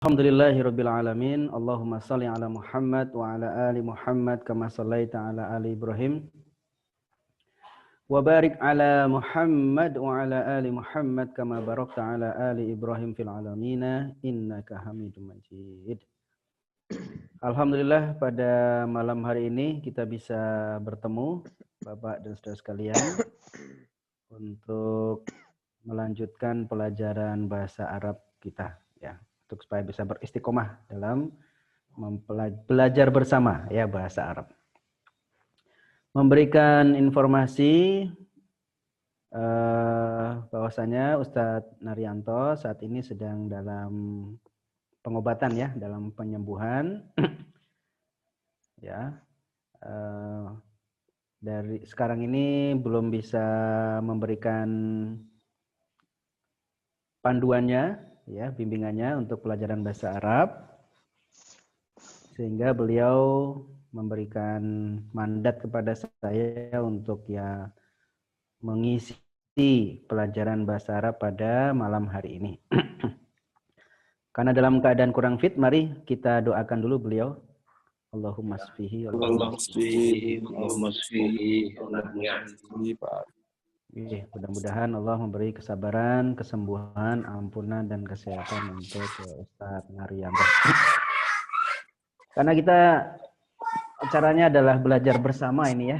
Alhamdulillahirabbil alamin. Allahumma shalli ala Muhammad wa ala ali Muhammad kama shallaita ala ali Ibrahim. Wa barik ala Muhammad wa ala ali Muhammad kama barakta ala ali Ibrahim fil alamin innaka Hamidum Majid. Alhamdulillah pada malam hari ini kita bisa bertemu Bapak dan Saudara sekalian untuk melanjutkan pelajaran bahasa Arab kita ya. Untuk supaya bisa beristiqomah dalam belajar bersama ya bahasa Arab. Memberikan informasi bahwasanya Ustadz Naryanto saat ini sedang dalam pengobatan ya, dalam penyembuhan ya. Dari sekarang ini belum bisa memberikan panduannya ya, bimbingannya untuk pelajaran bahasa Arab, sehingga beliau memberikan mandat kepada saya untuk ya mengisi pelajaran bahasa Arab pada malam hari ini. Karena dalam keadaan kurang fit, mari kita doakan dulu beliau. Allahumma sfihi Allahumma sfihi mudah-mudahan Allah memberi kesabaran, kesembuhan, ampunan, dan kesehatan untuk Ustadz Naryanto. Karena kita acaranya adalah belajar bersama ini ya.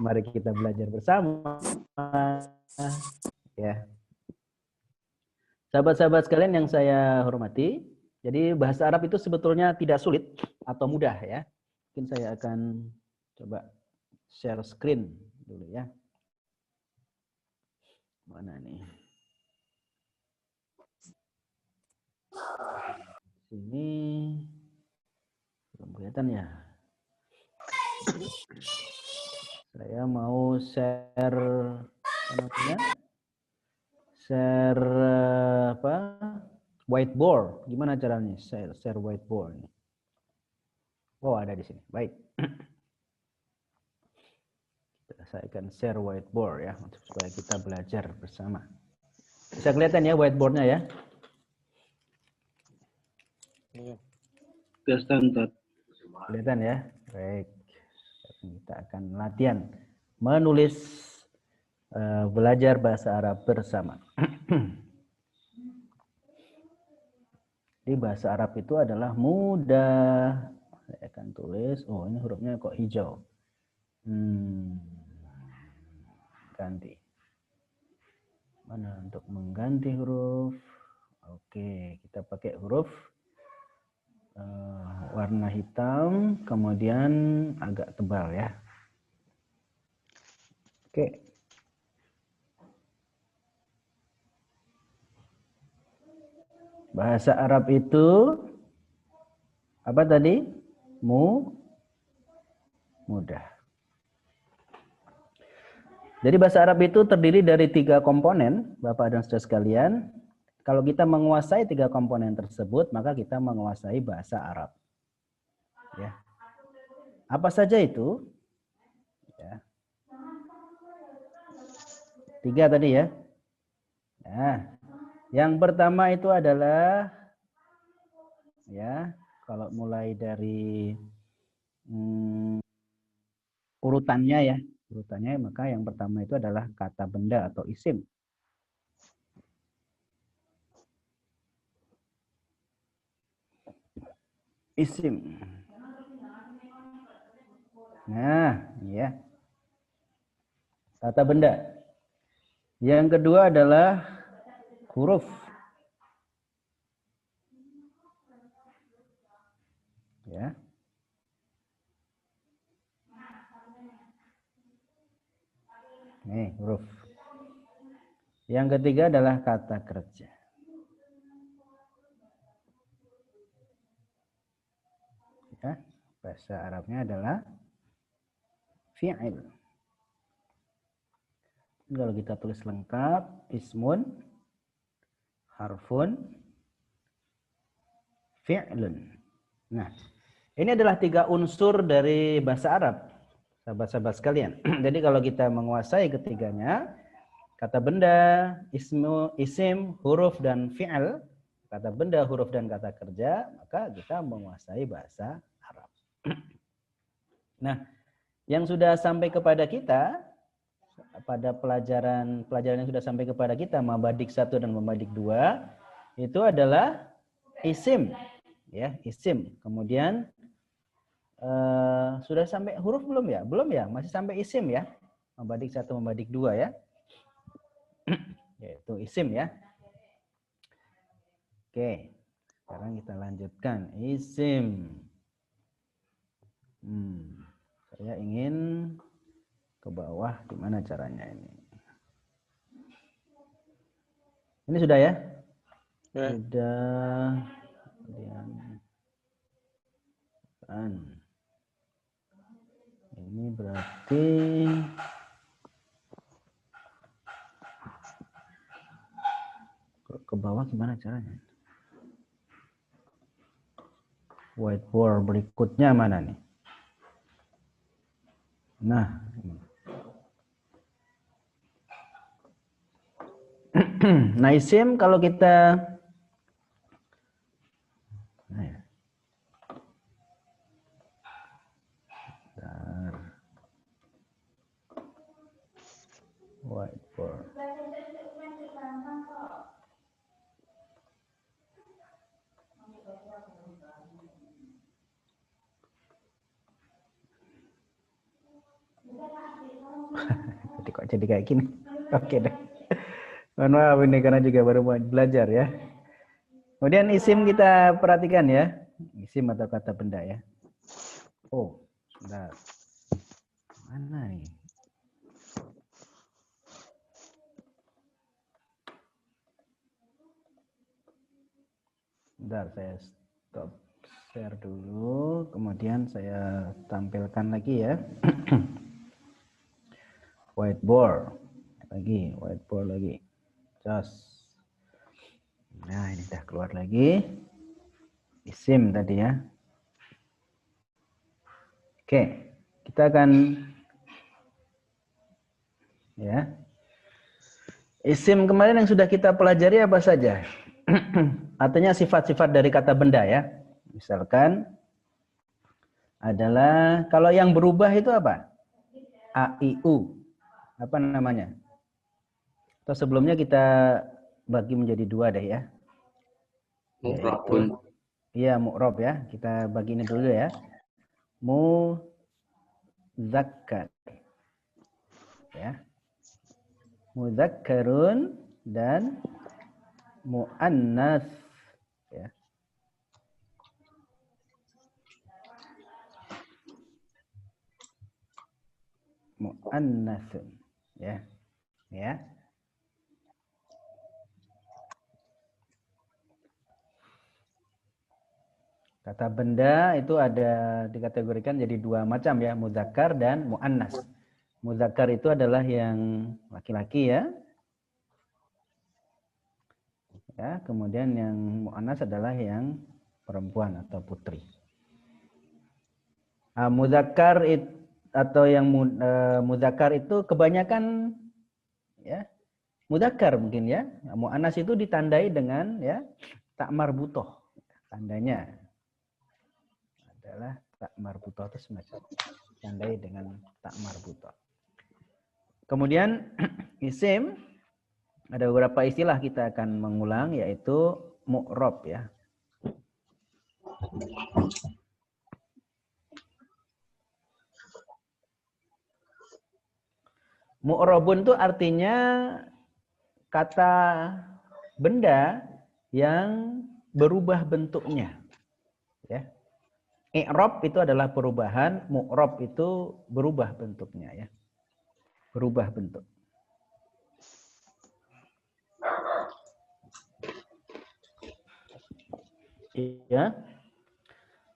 Mari kita belajar bersama. Ya. Sahabat-sahabat sekalian yang saya hormati, jadi bahasa Arab itu sebetulnya tidak sulit atau mudah ya. Mungkin saya akan coba share screen dulu ya. Mana nih? Sini belum kelihatan ya. Saya mau share share apa? Whiteboard. Gimana caranya? Share whiteboard. Oh, ada di sini. Baik. Saya akan share whiteboard ya, supaya kita belajar bersama. Bisa kelihatan ya whiteboardnya ya? Kelihatan ya? Baik. Kita akan latihan menulis belajar bahasa Arab bersama. Di bahasa Arab itu adalah mudah. Saya akan tulis. Oh, ini hurufnya kok hijau. Ganti. Mana untuk mengganti huruf? Oke, kita pakai huruf warna hitam, kemudian agak tebal ya. Oke. Bahasa Arab itu apa tadi? Mudah. Jadi bahasa Arab itu terdiri dari 3 komponen, Bapak dan Saudara sekalian. Kalau kita menguasai 3 komponen tersebut, maka kita menguasai bahasa Arab. Ya. Apa saja itu? Ya. 3 tadi ya. Nah, yang pertama itu adalah ya, kalau mulai dari urutannya ya. Urutannya maka yang pertama itu adalah kata benda atau isim. Isim. Nah, ya. Kata benda. Yang kedua adalah huruf. Ya. Nih, huruf. Yang ketiga adalah kata kerja. Ya, bahasa Arabnya adalah fi'il. Kalau kita tulis lengkap, ismun, harfun, fi'lun. Nah, ini adalah 3 unsur dari bahasa Arab, sahabat-sahabat sekalian. Jadi kalau kita menguasai ketiganya, kata benda, isim, huruf, dan fi'il, kata benda, huruf, dan kata kerja, maka kita menguasai bahasa Arab. Nah, yang sudah sampai kepada kita pada pelajaran yang sudah sampai kepada kita Mabadik 1 dan Mabadik 2 itu adalah isim, ya, isim. Kemudian sudah sampai huruf belum ya? Belum ya, masih sampai isim ya. Mabadik 1, Mabadik 2 ya. Yaitu isim ya. Oke. Sekarang kita lanjutkan isim. Saya ingin ke bawah, gimana caranya ini? Ini sudah ya? Ya. Sudah. Kemudian ini berarti ke bawah gimana caranya? Whiteboard berikutnya mana nih? Nah, nah isim kalau kita whiteboard. Jadi kok jadi kayak gini? Oke deh. Mohon maaf ini karena juga baru mau belajar ya. Kemudian isim kita perhatikan ya. Isim atau kata benda ya. Oh, sebentar. Mana nih? Bentar, saya stop share dulu. Kemudian saya tampilkan lagi ya. Whiteboard. Lagi, whiteboard lagi. Just. Nah, ini udah keluar lagi. Isim tadi ya. Oke, kita akan ya. Isim kemarin yang sudah kita pelajari apa saja? Artinya sifat-sifat dari kata benda ya. Misalkan adalah kalau yang berubah itu apa? A, I, U. Apa namanya? Atau sebelumnya kita bagi menjadi dua deh ya. Mu'rabun. Iya, mu'rab ya. Kita bagi ini dulu ya. Muzakkar. Ya. Muzakkarun dan muannas ya. Muannasun ya. Ya. Kata benda itu ada dikategorikan jadi dua macam ya, muzakkar dan muannas. Muzakkar itu adalah yang laki-laki ya. Ya, kemudian yang muannas adalah yang perempuan atau putri. Muzakkar atau yang muzakkar itu kebanyakan ya, muzakkar mungkin ya. Muannas itu ditandai dengan ya tak marbutoh. Tandanya adalah tak marbutoh itu semacam tandai dengan tak marbutoh. Kemudian isim ada beberapa istilah kita akan mengulang yaitu mu'rab ya. Mu'rabun itu artinya kata benda yang berubah bentuknya. Ya. I'rab itu adalah perubahan, mu'rab itu berubah bentuknya ya. Berubah bentuk. Iya.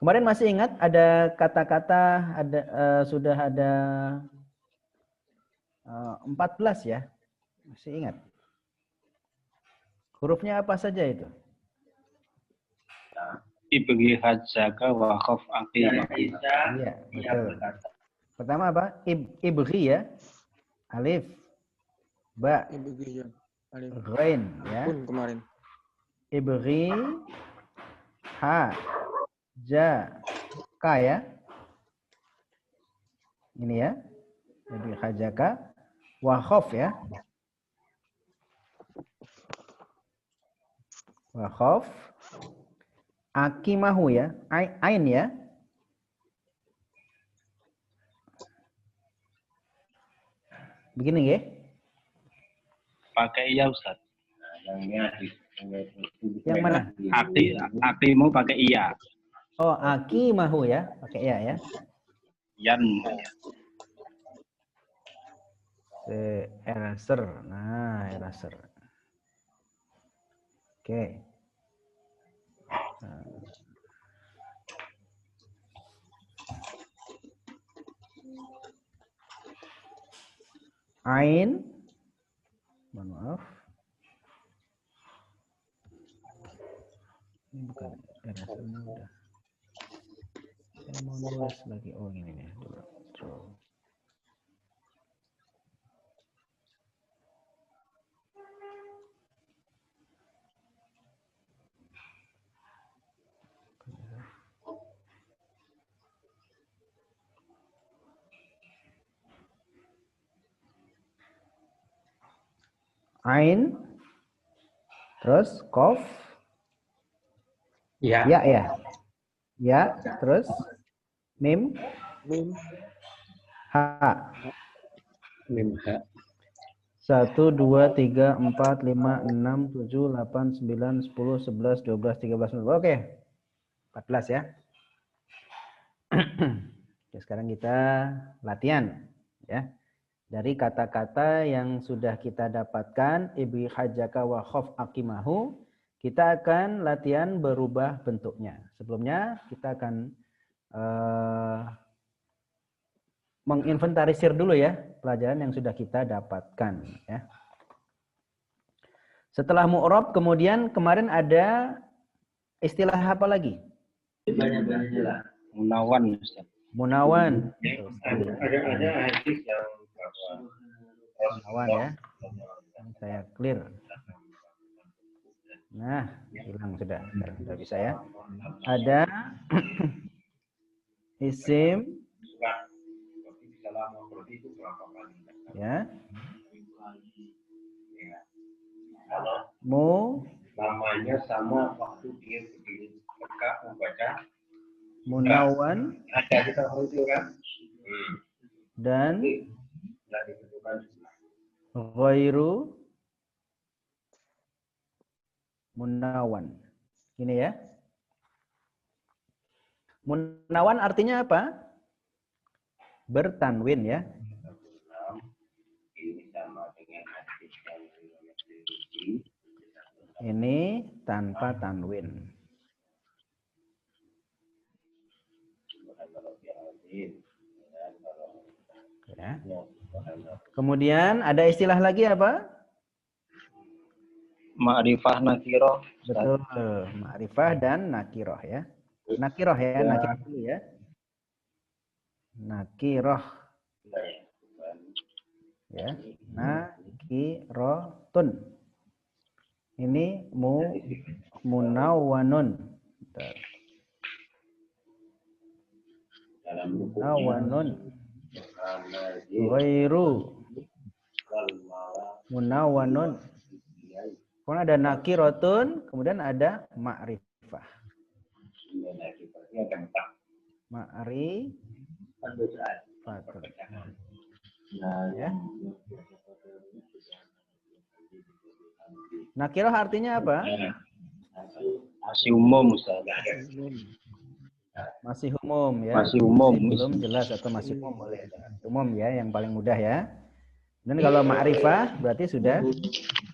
Kemarin masih ingat ada kata-kata ada sudah ada 14 ya. Masih ingat? Hurufnya apa saja itu? Ibghi hajjaka wa khaf aqima. Iya, betul. Pertama apa? Ibghi ya. Alif. Ba. Ibghi ya. Alif. Ghain ya. Pun kemarin. Ibri ha ja ka ya. Ini ya. Ibri hajaka wa khof ya. Wa khof akimahu ya. Ain ya. Begini ya. Pakai iya Ustaz. Yang mana? Akimu pakai iya. Oh, akimahu ya. Pakai iya ya. Yan. Eraser. Nah, eraser. Oke. Ain. Mohon maaf. Ini bukan erasernya udah. Saya mau nulis lagi. Oh, ini nih dulu. Draw. Ain, terus kof, Ya. ya, terus mim, ha. Mim ha. 1, 2, 3, 4, 5, 6, 7, 8, 9, 10, 11, 12, 13, 14. Oke, 14 ya. Oke, sekarang kita latihan ya. Dari kata-kata yang sudah kita dapatkan, ibri hajaka wa khof akimahu, kita akan latihan berubah bentuknya. Sebelumnya kita akan menginventarisir dulu ya pelajaran yang sudah kita dapatkan ya. Setelah mu'rab kemudian kemarin ada istilah apa lagi? Munawan Ustaz. Munawan. Ada hadis yang Munawan ya. Saya clear. Nah, hilang sudah. Sekarang sudah bisa ya. Ada isim ya. Namanya sama waktu dia berdiri tegak membaca. Munawan Ada kita itu kan. dan ghairu munawan. Ini ya. Munawan artinya apa? Bertanwin ya. Ini tanpa tanwin. Ya. Kemudian ada istilah lagi apa? Ma'rifah nakiroh. Betul, ma'rifah dan nakiroh ya. Nakiroh ya, nakiroh dulu ya. Nakiroh. Ya, nakirotun. Ini munawanun. Munawanun. Ghairu munawanun. Kemudian ada nakirotun, kemudian ada ma'rifah. Ma'rifah. Ya. Nakirah artinya apa? Masih umum Ustaz. Masih umum ya. Masih umum. Belum jelas atau masih umum boleh. Umum ya, yang paling mudah ya. Dan kalau ma'rifah berarti sudah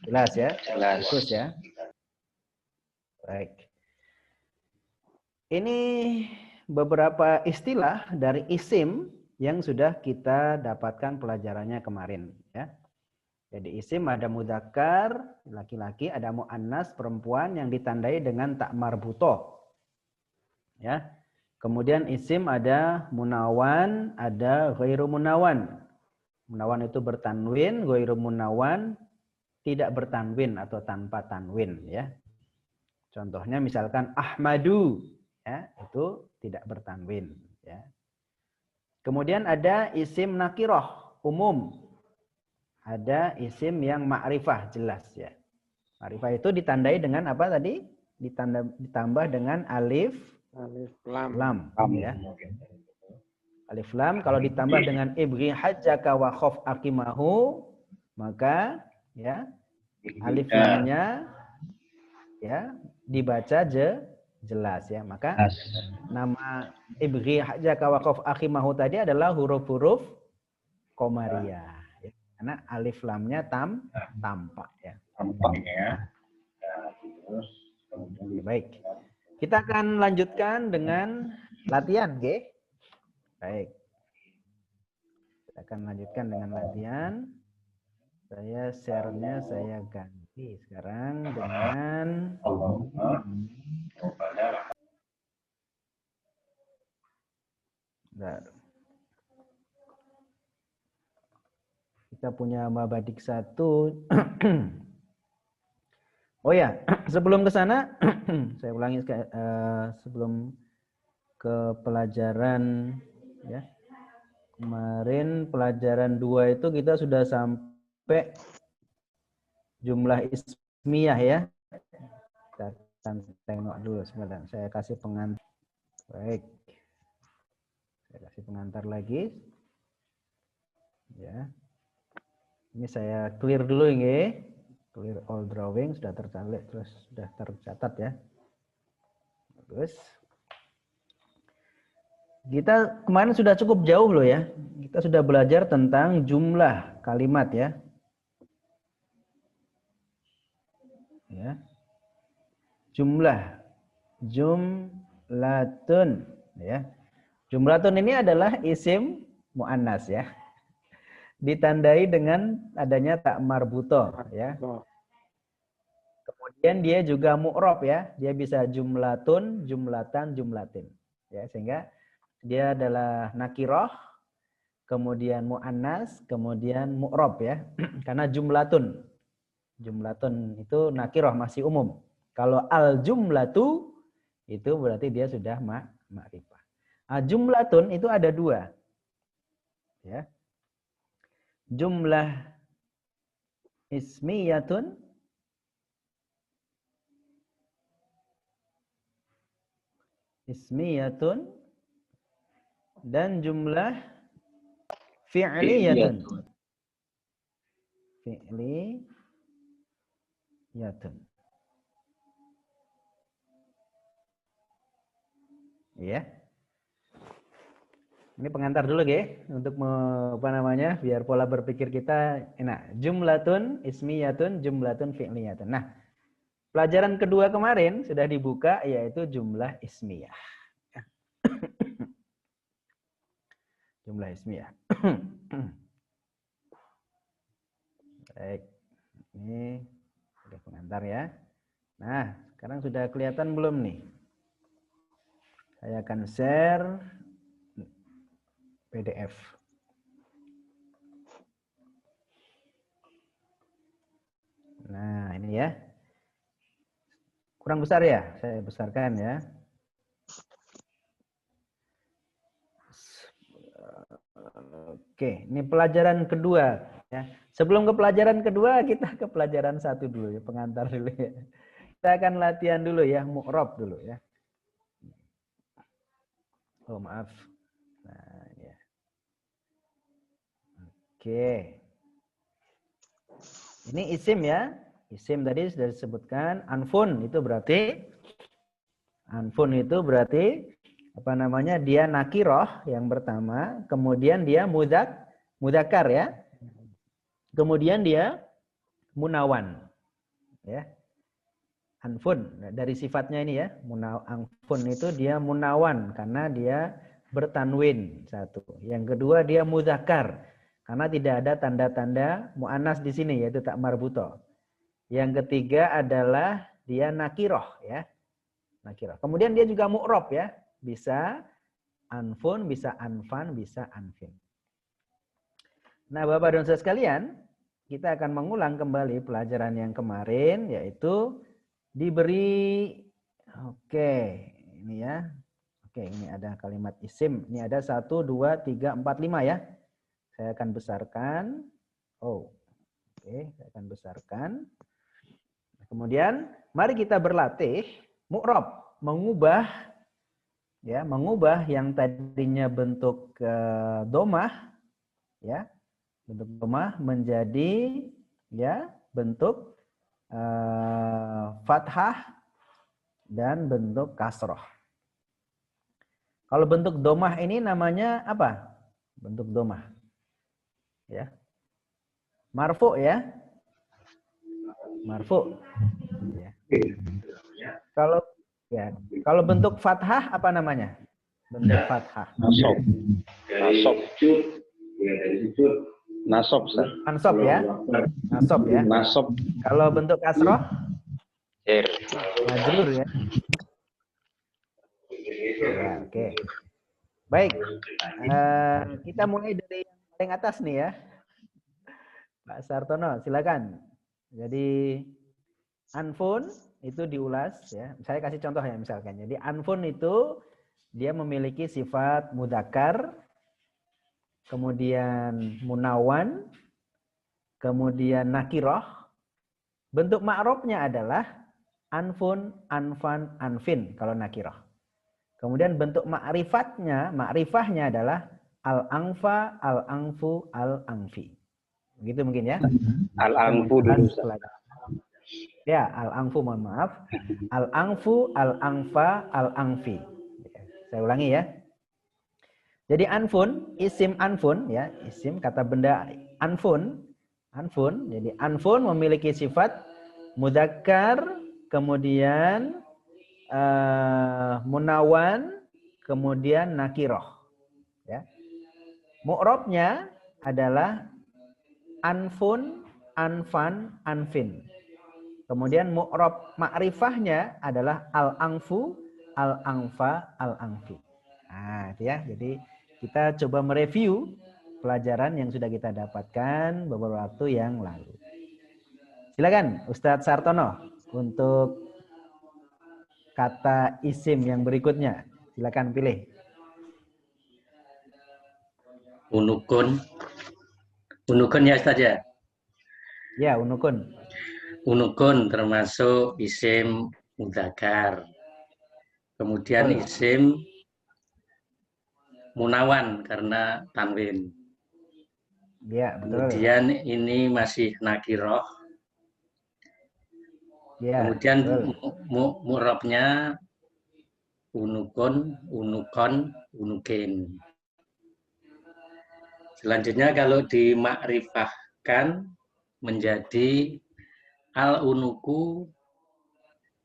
jelas ya. Jelas. Khusus ya. Baik. Ini beberapa istilah dari isim yang sudah kita dapatkan pelajarannya kemarin ya. Jadi isim ada mudzakkar laki-laki, ada muannas perempuan yang ditandai dengan tak marbutoh. Ya. Kemudian isim ada munawan, ada ghairu munawan. Munawan itu bertanwin, ghairu munawan tidak bertanwin atau tanpa tanwin ya. Contohnya misalkan Ahmadu, ya, itu tidak bertanwin. Ya. Kemudian ada isim nakiroh, umum. Ada isim yang ma'rifah, jelas. Ya. Ma'rifah itu ditandai dengan apa tadi? Ditambah dengan alif, lam. Ya. Alif lam, kalau ditambah dengan ibghi hajjaka wa khof akimahu, maka ya alif lamnya ya dibaca jelas ya. Maka nama ibghi hajjaka wa khof akimahu tadi adalah huruf-huruf komariah. Ya. Karena alif lamnya tampak ya. Tampaknya. Baik. Kita akan lanjutkan dengan latihan, G. Baik. Kita akan lanjutkan dengan latihan. Saya share-nya saya ganti sekarang dengan kita punya Mabadik 1. Oh ya, sebelum ke sana saya ulangi sebelum ke pelajaran ya. Kemarin pelajaran 2 itu kita sudah sampai jumlah ismiyah ya. Kita akan tengok dulu sebentar. Saya kasih pengantar. Baik. Saya kasih pengantar lagi. Ya. Ini saya clear dulu ini. Clear all drawing sudah tercatat terus sudah tercatat ya. Bagus. Kita kemarin sudah cukup jauh loh ya. Kita sudah belajar tentang jumlah kalimat ya. Ya. Jumlatun ya. Jumlatun ini adalah isim muannas ya. Ditandai dengan adanya tak marbutoh ya. Kemudian dia juga mu'rob ya. Dia bisa jumlatun, jumlatan, jumlatin. Ya, sehingga dia adalah nakiroh, kemudian mu'annas, kemudian mu'rob ya. Karena jumlatun. Jumlatun itu nakiroh, masih umum. Kalau al-jumlatu, itu berarti dia sudah ma'rifah. Jumlatun itu ada 2. Ya. Jumlah ismiyatun. Ismiyatun. Dan jumlah fi'liyatun. Fi'liyatun. Ya. Ini pengantar dulu ya untuk biar pola berpikir kita enak. Jumlatun ismiyatun, jumlatun fi'liyatun. Nah, pelajaran kedua kemarin sudah dibuka yaitu jumlah ismiyah. Jumlah ismiyah. Baik. Ini sudah pengantar ya. Nah, sekarang sudah kelihatan belum nih? Saya akan share PDF. Nah, ini ya. Kurang besar ya? Saya besarkan ya. Oke, ini pelajaran kedua ya. Sebelum ke pelajaran kedua, kita ke pelajaran 1 dulu ya, pengantar dulu ya. Kita akan latihan dulu ya, mu'rob dulu ya. Oh, maaf. Nah, ini ya. Oke. Ini isim ya. Isim tadi sudah disebutkan. Anfun itu berarti apa namanya? Dia nakiroh yang pertama, kemudian dia mudzakkar ya. Kemudian dia munawan. Ya. Anfun dari sifatnya ini ya. Anfun itu dia munawan karena dia bertanwin satu. Yang kedua dia mudzakkar karena tidak ada tanda-tanda muannas di sini yaitu tak marbuto. Yang ketiga adalah dia nakiroh ya. Nakiroh. Kemudian dia juga mu'rob ya. Bisa anfun, bisa anfan, bisa anfin. Nah, Bapak dan Saudara sekalian, kita akan mengulang kembali pelajaran yang kemarin yaitu diberi, oke, ini ya. Oke, ini ada kalimat isim. Ini ada 1, 2, 3, 4, 5 ya. Saya akan besarkan. Oh, oke, saya akan besarkan. Kemudian, mari kita berlatih mu'rab, mengubah yang tadinya bentuk domah, ya, bentuk domah menjadi ya bentuk fathah dan bentuk kasroh. Kalau bentuk domah ini namanya apa? Bentuk domah. Ya. Marfu ya. Marfu. Ya. Kalau bentuk fathah apa namanya? Bentuk fathah. Nasab. Nasab. Nasab, Ustaz. Ansab ya. Nasab ya. Nasab. Kalau bentuk kasroh? Jer. Majrur ya. Ya, oke. Baik. Kita mulai dari yang paling atas nih ya. Pak Sartono, silakan. Jadi anfun itu diulas ya. Saya kasih contoh ya misalkan. Jadi anfun itu dia memiliki sifat mudzakkar, kemudian munawan, kemudian nakirah. Bentuk ma'rofnya adalah anfun, anfan, anfin kalau nakirah. Kemudian bentuk ma'rifahnya adalah al-angfa, al-angfu, al-angfi. Begitu mungkin ya. Al-angfu dulu. Ya, al-angfu mohon maaf. Al-angfu, al-angfa, al-angfi. Saya ulangi ya. Jadi anfun, isim anfun ya, isim kata benda anfun. Jadi anfun memiliki sifat mudzakkar, kemudian munawan, kemudian nakiroh. Ya. Mu'rabnya adalah anfun, anfan, anfin. Kemudian mu'rab ma'rifahnya adalah al-angfu, al-angfa, al-angfi. Nah, itu ya. Jadi kita coba mereview pelajaran yang sudah kita dapatkan beberapa waktu yang lalu. Silakan Ustadz Sartono untuk kata isim yang berikutnya. Silakan pilih. Unukun. Unukun ya Ustaz ya? Ya, unukun. Unukun termasuk isim mudzakkar. Kemudian isim munawan karena tanwin. Ya, betul. Kemudian ini masih nakiroh. Ya, kemudian mu'rabnya unukun, unukon, unukin. Selanjutnya kalau dimakrifahkan menjadi al-unuku,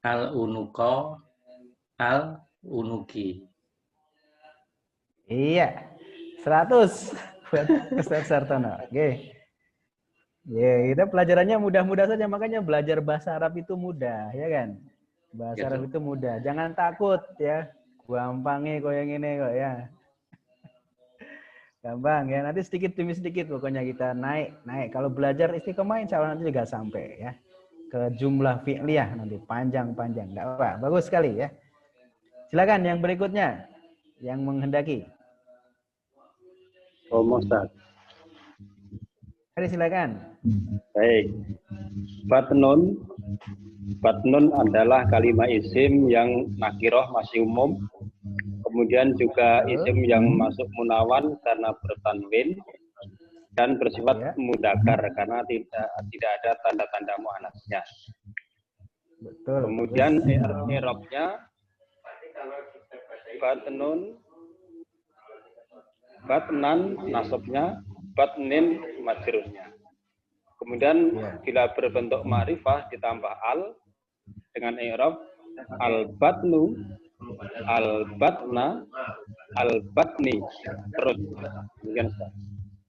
al-unuko, al-unuki. Iya, 100 buat Ustaz Sartono. Oke. Ya, kita pelajarannya mudah-mudah saja, makanya belajar bahasa Arab itu mudah, ya kan? Bahasa Arab itu mudah. Jangan takut ya. Gampangnya kok yang ini kok ya. Gampang ya. Nanti sedikit demi sedikit pokoknya kita naik. Kalau belajar istiqomah insya Allah nanti juga sampai ya. Ke jumlah fi'liyah nanti panjang-panjang. Enggak apa, bagus sekali ya. Silakan yang berikutnya yang menghendaki. Oh, Ustaz. Mari silakan. Baik. Batnun adalah kalimat isim yang nakiroh masih umum. Kemudian juga isim yang masuk munawan karena bertanwin dan bersifat mudzakkar karena tidak ada tanda-tanda muannasnya. Betul. Kemudian i'rabnya batnan nasabnya, batnin majrurnya. Kemudian bila berbentuk ma'rifah ditambah al dengan i'rab al-batnu, al-batna, al-batni. Terus.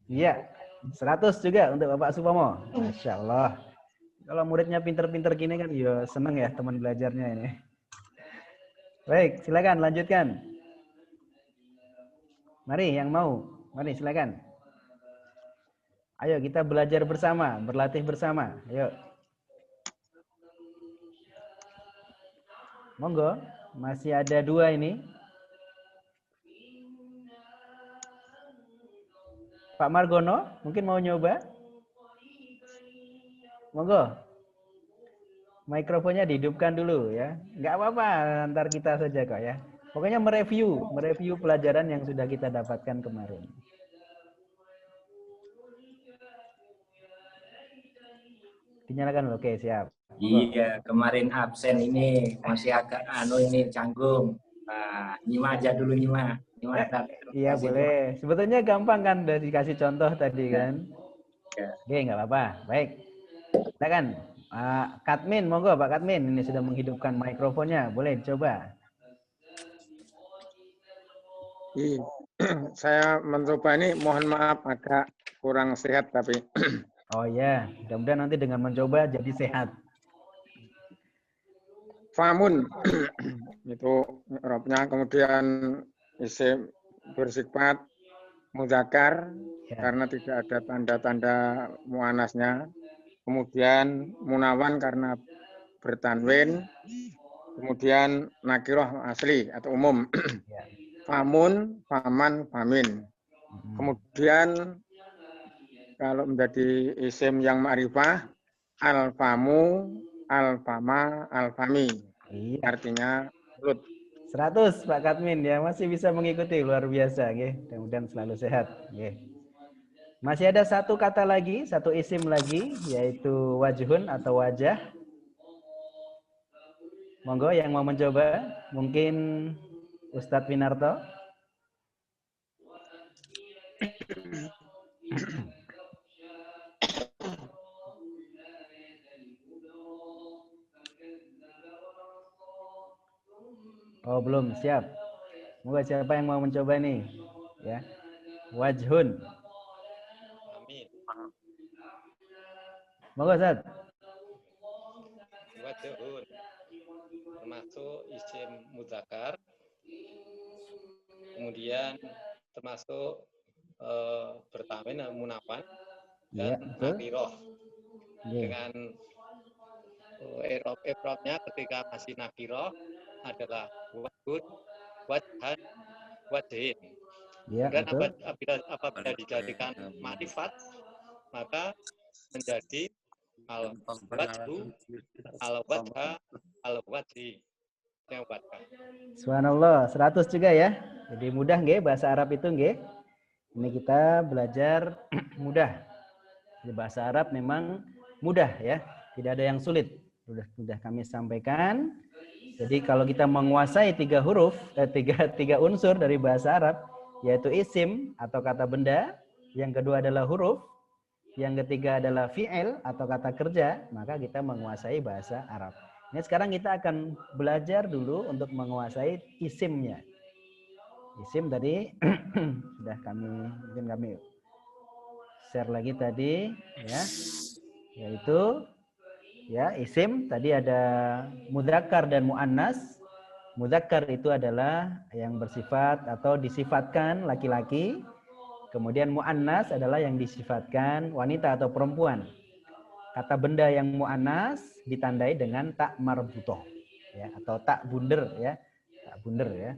Iya, 100 juga untuk Bapak Supomo. Masya Allah. Kalau muridnya pinter-pinter gini kan ya seneng ya teman belajarnya ini. Baik, silakan lanjutkan. Mari yang mau, mari silakan. Ayo kita belajar bersama, berlatih bersama. Ayo. Monggo, masih ada 2 ini. Pak Margono, mungkin mau nyoba? Monggo. Mikrofonnya dihidupkan dulu ya. Nggak apa-apa, antar kita saja kok ya. Pokoknya mereview pelajaran yang sudah kita dapatkan kemarin. Dinyalakan, oke siap. Monggo. Iya, kemarin absen ini masih agak ini canggung. Nah, nyimak aja dulu nyimak. Iya boleh. Sebetulnya gampang kan, udah dikasih contoh tadi kan. Ya. Oke, nggak apa-apa. Baik. Silakan. Katmin, monggo Pak Katmin. Ini sudah menghidupkan mikrofonnya. Boleh dicoba. Saya mencoba ini, mohon maaf agak kurang sehat tapi. Oh ya, mudah-mudahan nanti dengan mencoba jadi sehat. Famun itu robnya, kemudian isim bersifat mudzakkar Ya. karena tidak ada tanda-tanda muannasnya. Kemudian munawan karena bertanwin. Kemudian nakiroh asli atau umum. Ya. Famun, faman, famin. Kemudian kalau menjadi isim yang ma'rifah, al-famu, al-fama, al-fami. Iya. Artinya mulut. 100 Pak Katmin ya, masih bisa mengikuti, luar biasa nggih. Mudah-mudahan selalu sehat nggih. Masih ada satu kata lagi, satu isim lagi, yaitu wajhun atau wajah. Monggo yang mau mencoba, mungkin Ustadz Winarto. Oh belum siap. Monggo siapa yang mau mencoba nih? Ya, wajhun. Amin. Monggo Ustaz. Wajhun termasuk isim mudzakkar, kemudian termasuk bertanwin munawan dan nakiroh. Dengan i'rabnya ketika masih nakiroh adalah wajhun, wajhan, wajhin. Dan apabila dijadikan ma'rifat, maka menjadi al-wajhu, al-wajha, al-wajhi. Yang wajha. Subhanallah, 100 juga ya. Jadi mudah nggih bahasa Arab itu nggih. Ini kita belajar mudah. Di bahasa Arab memang mudah ya. Tidak ada yang sulit. Sudah kami sampaikan. Jadi kalau kita menguasai 3 huruf, tiga unsur dari bahasa Arab, yaitu isim atau kata benda, yang kedua adalah huruf, yang ketiga adalah fi'il atau kata kerja, maka kita menguasai bahasa Arab. Ini sekarang kita akan belajar dulu untuk menguasai isimnya. Isim tadi sudah kami share lagi tadi ya, yaitu ya isim tadi ada mudzakkar dan muannas. Mudzakkar itu adalah yang bersifat atau disifatkan laki-laki. Kemudian muannas adalah yang disifatkan wanita atau perempuan. Kata benda yang muannas ditandai dengan tak marbutoh ya, atau tak bunder ya. Tak bunder ya.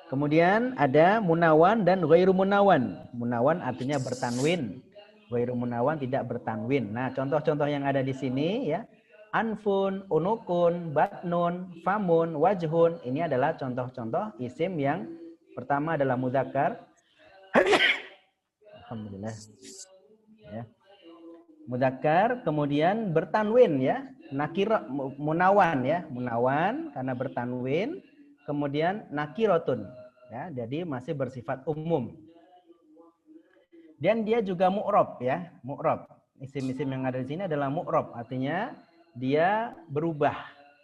Kemudian ada munawan dan ghairu munawan. Munawan artinya bertanwin. Ghairu munawan tidak bertanwin. Nah, contoh-contoh yang ada di sini ya. Anfun, unukun, batnun, famun, wajhun. Ini adalah contoh-contoh isim yang pertama adalah mudzakkar. Alhamdulillah. Ya. Mudzakkar kemudian bertanwin ya. Nakira munawan ya. Munawan karena bertanwin. Kemudian nakirotun. Ya, jadi masih bersifat umum. Dan dia juga mu'rob ya, mu'rob. Isim-isim yang ada di sini adalah mu'rob, artinya dia berubah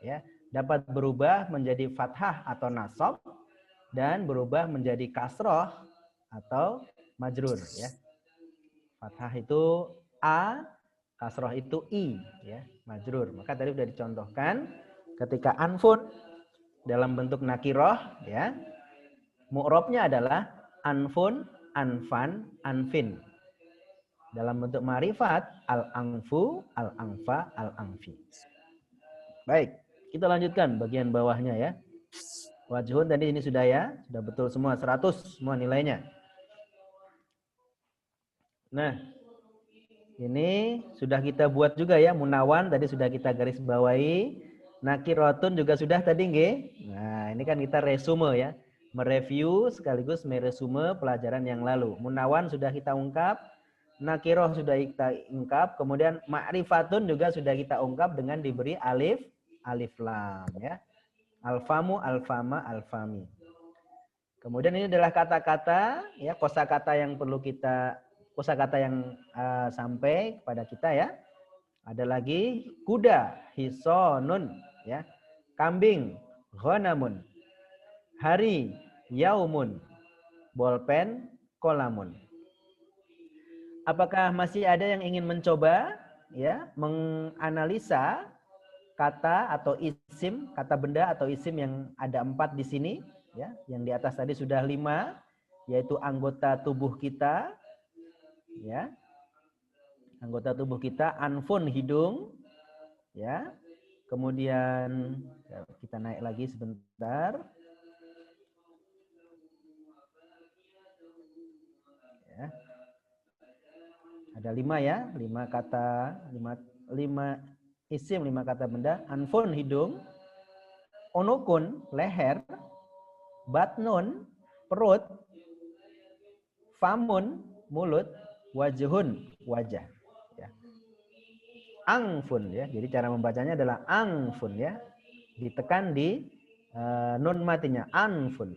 ya, dapat berubah menjadi fathah atau nasab dan berubah menjadi kasroh atau majrur ya. Fathah itu a, kasroh itu i ya, majrur. Maka tadi sudah dicontohkan ketika anfun dalam bentuk nakiroh ya. Mu'robnya adalah anfun, anfan, anfin. Dalam bentuk ma'rifat al-angfu, al-angfa, al-angfi. Baik. Kita lanjutkan bagian bawahnya ya. Wajhun tadi ini sudah ya, sudah betul semua 100 semua nilainya. Nah, ini sudah kita buat juga ya, munawan tadi sudah kita garis bawahi. Nakirotun juga sudah tadi nggih. Nah, ini kan kita resume ya. Mereview sekaligus meresume pelajaran yang lalu. Munawan sudah kita ungkap, nakiroh sudah kita ungkap, kemudian ma'rifatun juga sudah kita ungkap dengan diberi alif lam ya. Alfamu, alfama, alfami. Kemudian ini adalah kata-kata ya, kosakata yang perlu kita yang sampai kepada kita ya. Ada lagi kuda, hisonun ya. Kambing, ghanamun. Hari, yaumun. Bolpen, kolamun. Apakah masih ada yang ingin mencoba ya menganalisa kata atau isim, kata benda atau isim yang ada 4 di sini ya, yang di atas tadi sudah 5 yaitu anggota tubuh kita ya. Anggota tubuh kita, anfun hidung ya. Kemudian kita naik lagi sebentar. Ya. Ada 5 ya, 5 kata, 5 isim, 5 kata benda. Anfun hidung, onukun leher, batnun perut, famun mulut, wajhun wajah. Ya. Angfun ya, jadi cara membacanya adalah angfun ya, ditekan di nun matinya anfun.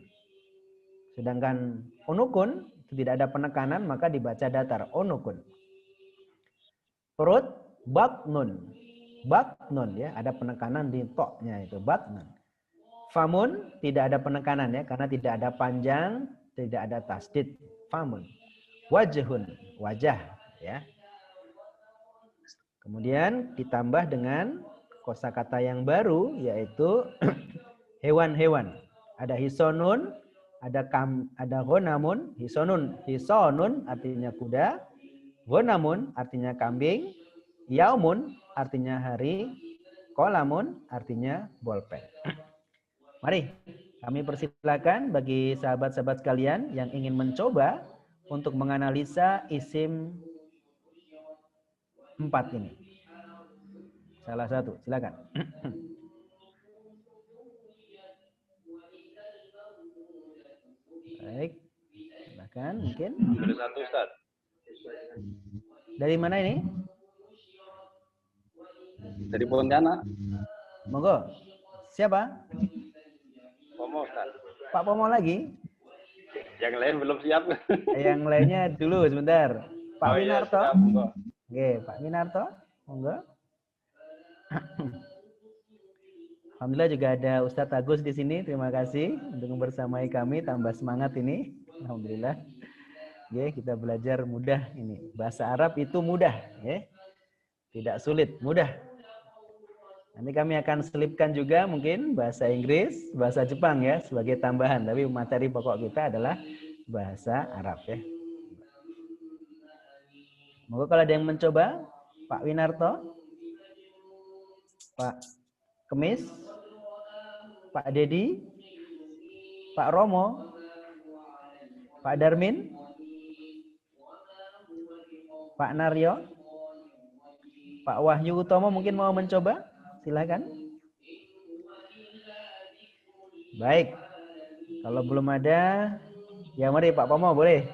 Sedangkan onukun tidak ada penekanan maka dibaca datar onukun. Perut batnun. Batnun ya, ada penekanan di toknya itu batnun. Famun tidak ada penekanan ya, karena tidak ada panjang, tidak ada tasdid. Famun. Wajhun, wajah ya. Kemudian ditambah dengan kosakata yang baru yaitu hewan-hewan. Ada hisonun, ada ghonamun, hisonun artinya kuda, ghonamun artinya kambing, yaumun artinya hari, kolamun artinya bolpen. Mari kami persilakan bagi sahabat-sahabat sekalian yang ingin mencoba untuk menganalisa isim 4 ini. Salah satu, silakan. Baik, silakan mungkin. Dari satu Ustaz. Dari mana ini? Dari Pontianak. Monggo. Siapa? Pomo Ustaz. Pak Pomo lagi? Yang lain belum siap. Yang lainnya dulu sebentar. Pak Winarto. Siap, Oke, Pak Winarto. Monggo. Alhamdulillah juga ada Ustadz Agus di sini. Terima kasih untuk membersamai kami, tambah semangat ini. Alhamdulillah. Oke, kita belajar mudah ini. Bahasa Arab itu mudah, ya. Tidak sulit, mudah. Nanti kami akan selipkan juga mungkin bahasa Inggris, bahasa Jepang ya sebagai tambahan. Tapi materi pokok kita adalah bahasa Arab ya. Moga kalau ada yang mencoba, Pak Winarto, Pak Kemis, Pak Dedi, Pak Romo, Pak Darmin, Pak Naryo, Pak Wahyu Utomo mungkin mau mencoba? Silakan. Baik. Kalau belum ada, ya mari Pak Pomo boleh.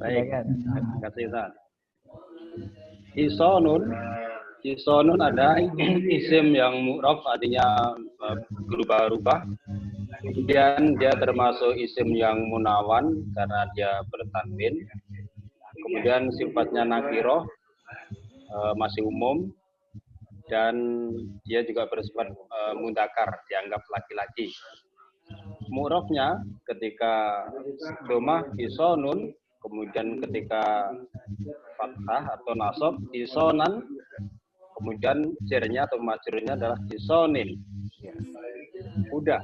Baik. Terima kasih Ustaz. Hisonun ada isim yang mu'rab artinya berubah-ubah. Kemudian dia termasuk isim yang munawan karena dia bertanwin. Kemudian sifatnya nakiroh, masih umum. Dan dia juga bersifat mudzakkar, dianggap laki-laki. Mu'rabnya ketika domah hisonun, kemudian ketika fathah atau nasab hisonan, kemudian jernya atau majrurnya adalah hisonin. Udah.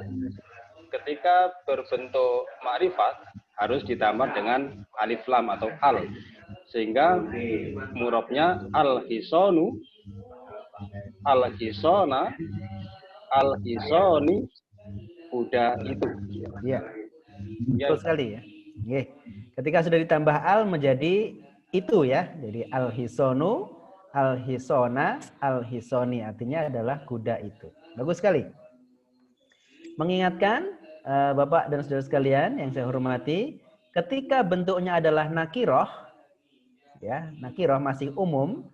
Ketika berbentuk ma'rifat harus ditambah dengan alif lam atau al, sehingga mu'rabnya al hisonu al-hisona, al-hisoni, kuda itu. Iya. Betul sekali ya. Oke. Ketika sudah ditambah al menjadi itu ya. Jadi al-hisonu, al-hisona, al-hisoni artinya adalah kuda itu. Bagus sekali. Mengingatkan Bapak dan Saudara sekalian yang saya hormati, ketika bentuknya adalah nakiroh, ya, nakiroh masih umum,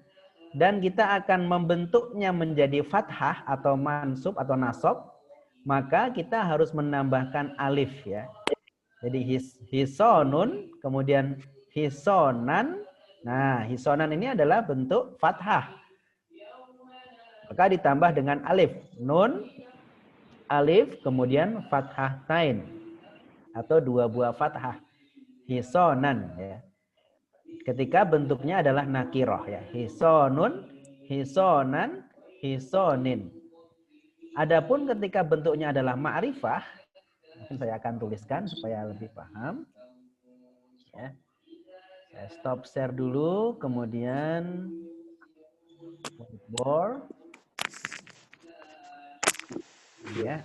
dan kita akan membentuknya menjadi fathah atau mansub atau nasab, maka kita harus menambahkan alif ya. Jadi hisonun, kemudian hisonan. Nah, hisonan ini adalah bentuk fathah. Maka ditambah dengan alif, nun, alif, kemudian fathah tain atau dua buah fathah, hisonan ya. Ketika bentuknya adalah nakiroh ya, hisonun, hisonan, hisonin. Adapun ketika bentuknya adalah ma'rifah, mungkin saya akan tuliskan supaya lebih paham. Ya. Saya stop share dulu, kemudian whiteboard. Ya,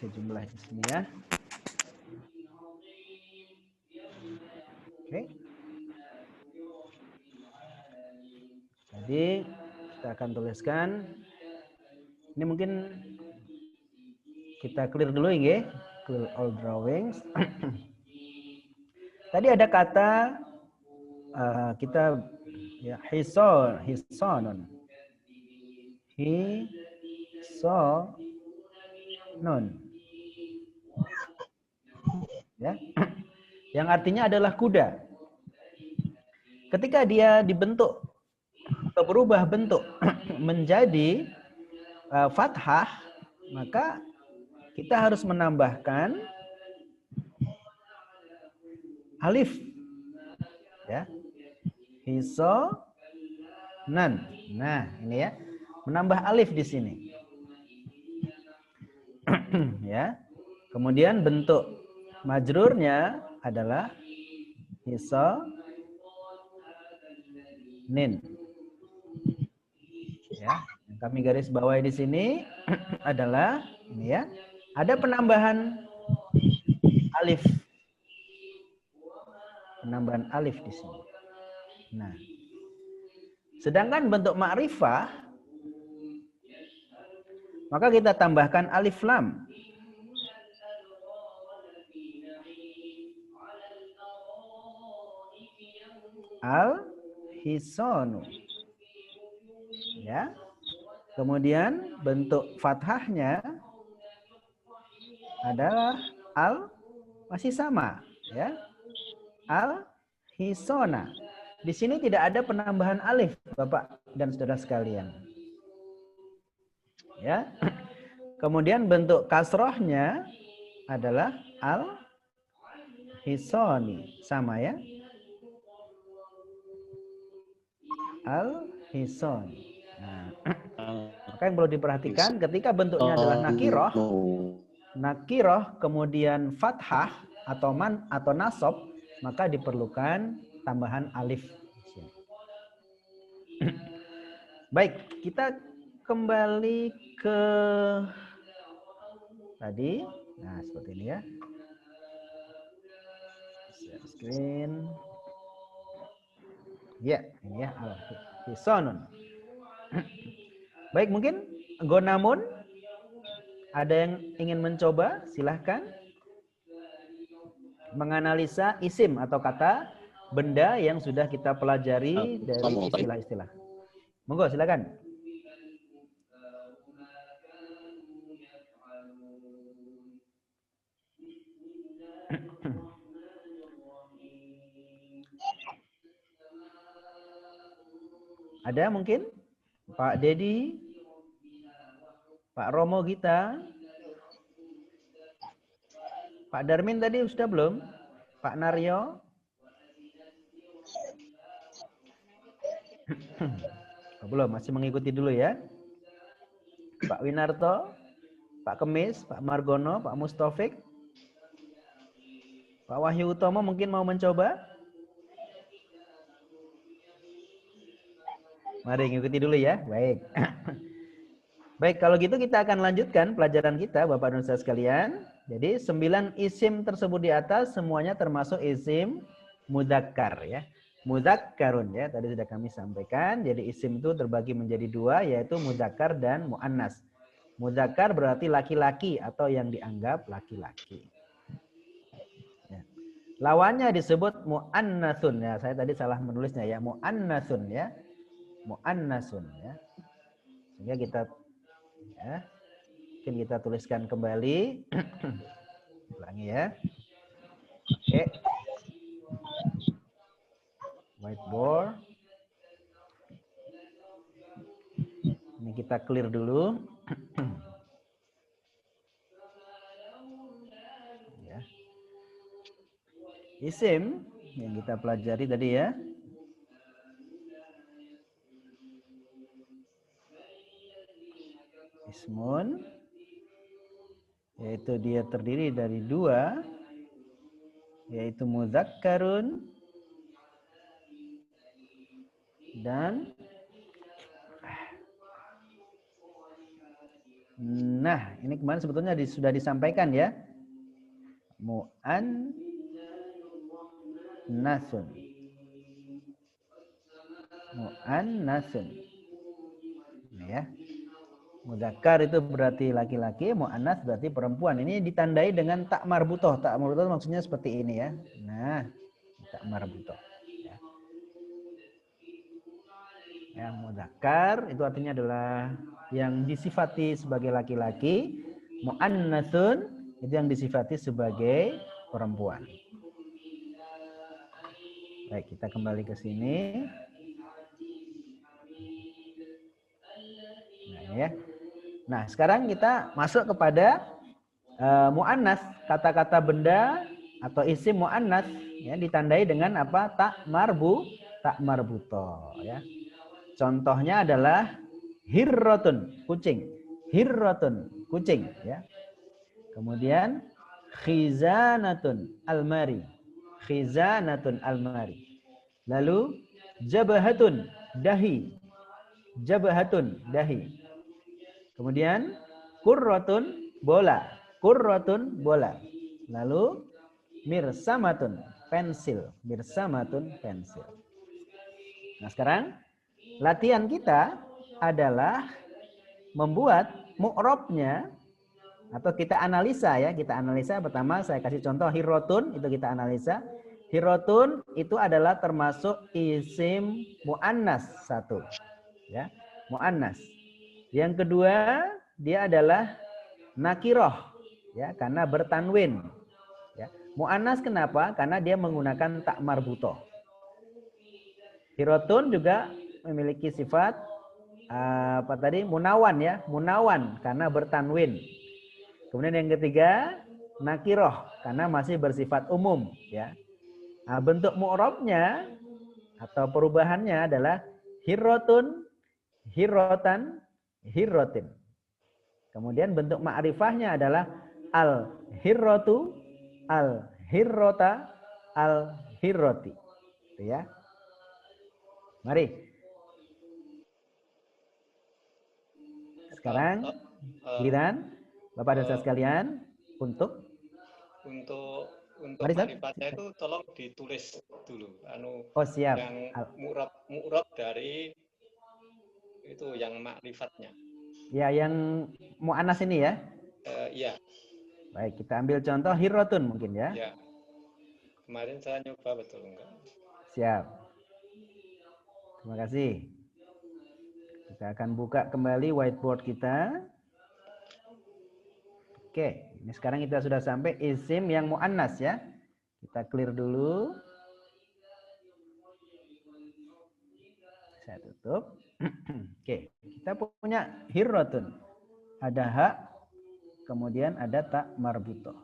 sejumlah di sini ya. Oke. Jadi kita akan tuliskan. Ini mungkin kita clear dulu ya, clear all drawings. Tadi ada kata kita ya hisonun, hisonun, ya, yang artinya adalah kuda. Ketika dia dibentuk atau berubah bentuk menjadi fathah, maka kita harus menambahkan alif ya, hisonan. Nah ini ya, menambah alif di sini ya. Kemudian bentuk majrurnya adalah hisonin ya. Kami garis bawahi di sini adalah ini ya, ada penambahan alif. Penambahan alif di sini. Nah, sedangkan bentuk ma'rifah, maka kita tambahkan alif lam. Al-hisonu. Ya. Kemudian bentuk fathahnya adalah al, masih sama ya. Al-hisona. Di sini tidak ada penambahan alif, Bapak dan Saudara sekalian. Ya. Kemudian bentuk kasrohnya adalah al-hisoni, sama ya. Al-hisoni. Nah, maka yang perlu diperhatikan ketika bentuknya adalah nakiroh, nakiroh kemudian fathah atau man atau nasab, maka diperlukan tambahan alif. Baik, kita kembali ke tadi. Nah, seperti ini ya. Share screen. Ya, ini ya al-hisonun. Baik, mungkin gonamun ada yang ingin mencoba, silahkan menganalisa isim atau kata benda yang sudah kita pelajari dari istilah-istilah. Monggo, silakan. Ada mungkin? Pak Dedi, Pak Romo Gita, Pak Darmin tadi sudah belum? Pak Naryo? Oh, belum, masih mengikuti dulu ya. Pak Winarto, Pak Kemis, Pak Margono, Pak Mustofik, Pak Wahyu Utomo mungkin mau mencoba? Mari ngikuti dulu ya. Baik. Baik, kalau gitu kita akan lanjutkan pelajaran kita, Bapak dan Saudara sekalian. Jadi 9 isim tersebut di atas semuanya termasuk isim mudzakkar ya. Mudzakkarun ya, tadi sudah kami sampaikan. Jadi isim itu terbagi menjadi dua, yaitu mudzakkar dan muannas. Mudzakkar berarti laki-laki atau yang dianggap laki-laki. Ya. Lawannya disebut muannatsun ya. Saya tadi salah menulisnya ya, muannatsun ya. Muannatsun ya. Sehingga kita ya, mungkin kita tuliskan kembali. Ulangi ya. Oke. Whiteboard. Ini kita clear dulu. Ya. Isim yang kita pelajari tadi ya. Ismun, yaitu dia terdiri dari dua, yaitu mudzakkarun dan nah, ini kemarin sebetulnya sudah disampaikan ya. Mu'annasun. Mu'annasun. Ini ya. Mudzakkar itu berarti laki-laki, mu'annas berarti perempuan. Ini ditandai dengan tak marbutoh. Tak marbutoh maksudnya seperti ini ya. Nah, tak marbutoh. Ya, mudzakkar itu artinya adalah yang disifati sebagai laki-laki, muannatsun itu yang disifati sebagai perempuan. Baik, kita kembali ke sini. Nah, ya. Nah, sekarang kita masuk kepada muannas, kata-kata benda atau isim muannas ya ditandai dengan apa? Tak marbutoh ya. Contohnya adalah hirrotun, kucing. Hirrotun, kucing. Ya. Kemudian khizanatun, almari. Khizanatun, almari. Lalu jabahatun, dahi. Jabahatun, dahi. Kemudian kurrotun, bola. Kurrotun, bola. Lalu mirsamatun, pensil. Mirsamatun, pensil. Nah sekarang latihan kita adalah membuat mu'rabnya atau kita analisa ya. Kita analisa pertama saya kasih contoh hirrotun itu kita analisa. Hirrotun itu adalah termasuk isim muannas satu. Ya, muannas. Yang kedua dia adalah nakiroh ya karena bertanwin. Ya. Muannas kenapa? Karena dia menggunakan tak marbutoh. Hirrotun juga memiliki sifat apa tadi munawan ya, munawan karena bertanwin. Kemudian yang ketiga nakiroh karena masih bersifat umum ya. Nah, bentuk mu'rabnya atau perubahannya adalah hirrotun, hirrotan, hirrotin. Kemudian bentuk ma'rifahnya adalah al hirrotu, al hirrota, al hirroti. Itu ya. Mari. Sekarang giliran Bapak dan Saudara sekalian untuk ma'rifatnya itu tolong ditulis dulu. Oh siap. Yang mu'rab dari itu yang ma'rifatnya. Ya, yang mu'annas ini ya. Iya. Baik, kita ambil contoh hirrotun mungkin ya. Ya. Kemarin saya nyoba betul enggak? Siap. Terima kasih. Kita akan buka kembali whiteboard kita. Oke, ini sekarang kita sudah sampai isim yang mu'annas ya. Kita clear dulu. Saya tutup. Oke, kita punya hirrotun. Ada hak, kemudian ada tak marbutoh.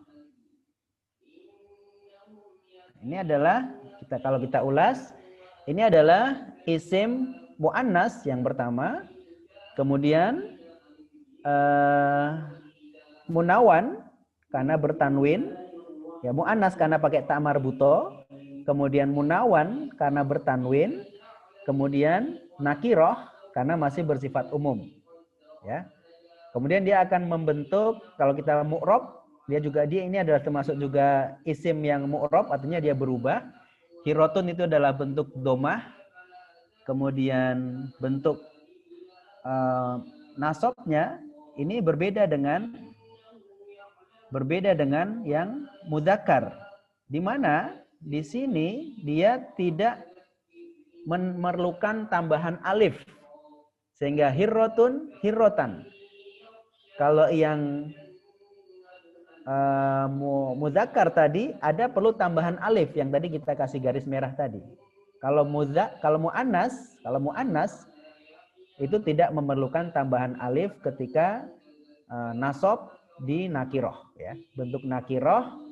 Ini adalah kalau kita ulas, ini adalah isim mu'annas yang pertama, kemudian munawan karena bertanwin, ya mu'annas karena pakai tak marbutoh, kemudian munawan karena bertanwin, kemudian nakiroh karena masih bersifat umum, ya. Kemudian dia akan membentuk, kalau kita mu'rob, dia ini adalah termasuk juga isim yang mu'rob, artinya dia berubah. Hirotun itu adalah bentuk domah. Kemudian bentuk nasobnya ini berbeda dengan yang mudzakkar. Di mana di sini dia tidak memerlukan tambahan alif. Sehingga hirrotun, hirrotan. Kalau yang mudzakkar tadi ada perlu tambahan alif yang tadi kita kasih garis merah tadi. Kalau muannas itu tidak memerlukan tambahan alif ketika nasab di nakiroh, ya. Bentuk nakiroh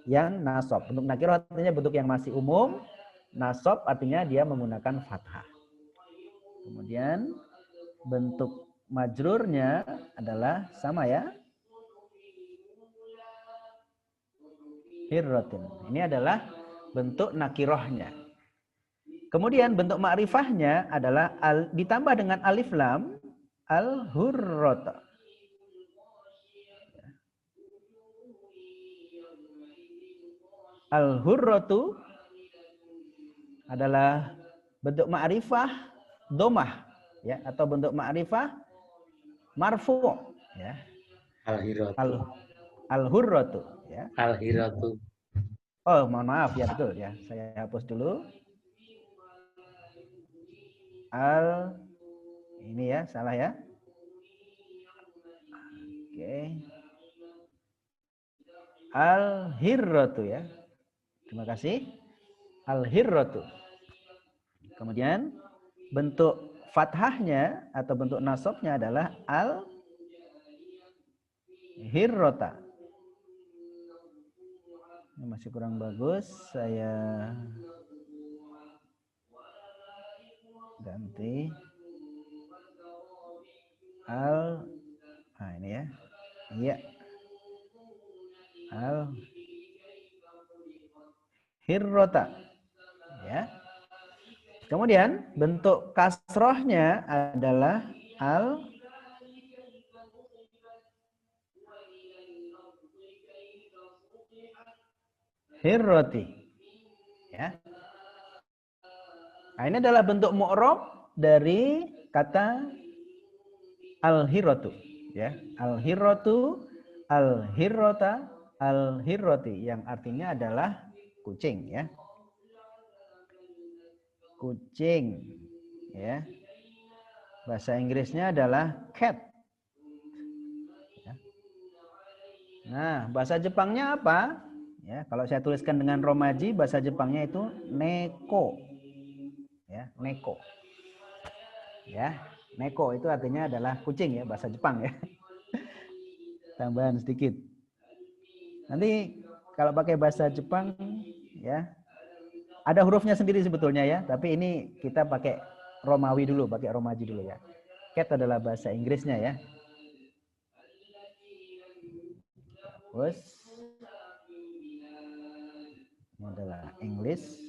yang nasab. Bentuk nakiroh artinya bentuk yang masih umum. Nasab artinya dia menggunakan fathah. Kemudian bentuk majrurnya adalah sama, ya. Hirrotin. Ini adalah bentuk nakirohnya. Kemudian bentuk ma'rifahnya adalah ditambah dengan alif lam, al-hurrota. Al-hurrotu adalah bentuk ma'rifah domah, ya, atau bentuk ma'rifah marfu', ya. Al-hiratu. Al-hurrotu, ya. Al-hiratu. Oh, mohon maaf, ya, betul, ya. Saya hapus dulu. Ini ya, salah, ya. Oke. Al-hirratu, ya. Terima kasih. Al-hirratu. Kemudian bentuk fathahnya atau bentuk nasabnya adalah al-hirrota. Ini masih kurang bagus, saya ganti ini ya. Iya. Al-hirrota. Ya. Kemudian bentuk kasrohnya adalah al-hirroti. Ya. Nah, ini adalah bentuk mu'rob dari kata al-hirrotu. Ya. Al-hirrotu, al-hirrota, al-hirroti. Yang artinya adalah kucing, ya. Kucing, ya. Bahasa Inggrisnya adalah cat. Ya. Nah, bahasa Jepangnya apa? Ya, kalau saya tuliskan dengan romaji, bahasa Jepangnya itu neko. Ya, neko. Ya, neko itu artinya adalah kucing, ya, bahasa Jepang, ya. Tambahan sedikit. Nanti kalau pakai bahasa Jepang, ya, ada hurufnya sendiri sebetulnya, ya, tapi ini kita pakai Romawi dulu, pakai romaji dulu, ya. Cat adalah bahasa Inggrisnya, ya. Terus ini adalah English.